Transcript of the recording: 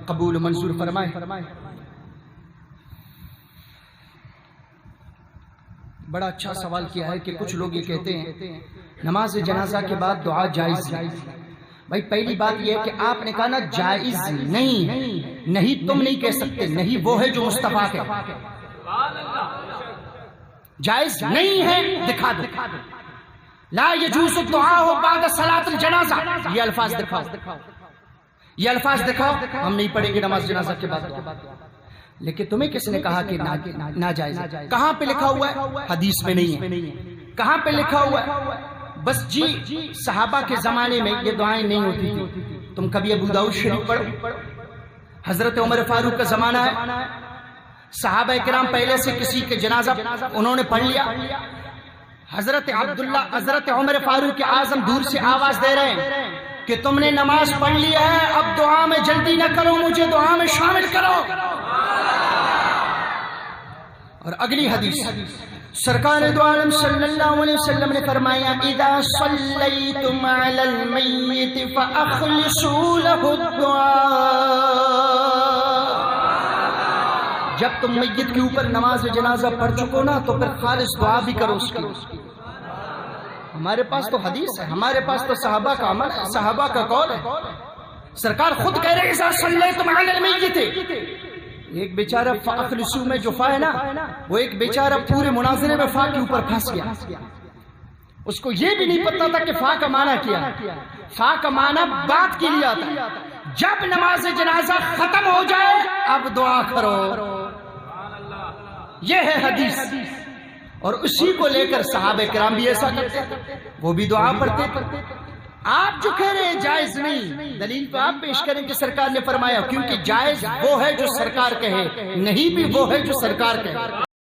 قبول و منظور فرمائے۔ بڑا اچھا سوال کیا ہے کہ کچھ لوگ یہ کہتے ہیں نماز جنازہ کے بعد دعا جائز ہے۔ بھائی پہلی بات یہ ہے کہ آپ نے کہا نا جائز نہیں ہے، نہیں تم نہیں کہہ سکتے، نہیں وہ ہے جو مصطفیٰ کے جائز نہیں ہے دکھا دو۔ لا یجوز الدعاء بعد صلاۃ الجنازہ، یہ الفاظ دکھاؤ، یہ الفاظ دکھاؤ، ہم نہیں پڑھیں گے نماز جنازہ کے بعد دعا۔ لیکن تمہیں کس نے کہا کہ ناجائز ہے؟ کہاں پہ لکھا ہوا ہے؟ حدیث میں نہیں ہے۔ کہاں پہ لکھا ہوا ہے؟ بس جی صحابہ کے زمانے میں یہ دعائیں نہیں ہوتی تھی۔ تم کبھی ابو داؤد شریف پڑھو، حضرت عمر فاروق کا زمانہ ہے، صحابہ کرام پہلے سے کسی کے جنازہ انہوں نے پڑھ لیا، حضرت عمر فاروق اعظم دور سے آواز دے رہے ہیں کہ تم نے نماز پڑھ لیا ہے، اب دعا میں جلدی نہ کرو، مجھے دعا میں شامل کرو۔ اور اگلی حدیث سرکار دو عالم صلی اللہ علیہ وسلم نے فرمایا اذا صلیتم علی المیت فاخلصوا له الدعاء، جب تم میت کے اوپر نماز جنازہ پڑھ چکو نا تو پھر خالص دعا بھی کرو اس کی۔ ہمارے پاس تو حدیث ہے، ہمارے پاس تو صحابہ کا عمل ہے، صحابہ کا قول ہے۔ سرکار خود کہہ رہے اذا صلیتم علی المیت، ایک بیچارہ فاخلصوا میں جو فا ہے نا، وہ ایک بیچارہ پورے مناظرے میں فا کے اوپر پھنس گیا، اس کو یہ بھی نہیں پتا تھا کہ فا کا معنی کیا ہے۔ فا کا معنی بات کے لیے آتا ہے، جب نماز جنازہ ختم ہو جائے اب دعا کرو، یہ ہے حدیث۔ اور اسی کو لے کر صحابہ کرام بھی ایسا کرتے، وہ بھی دعا پڑھتے۔ آپ جو کہہ رہے ہیں جائز نہیں، دلیل تو آپ پیش کریں کہ سرکار نے فرمایا، کیونکہ جائز وہ ہے جو سرکار کہے، نہیں بھی وہ ہے جو سرکار کہے۔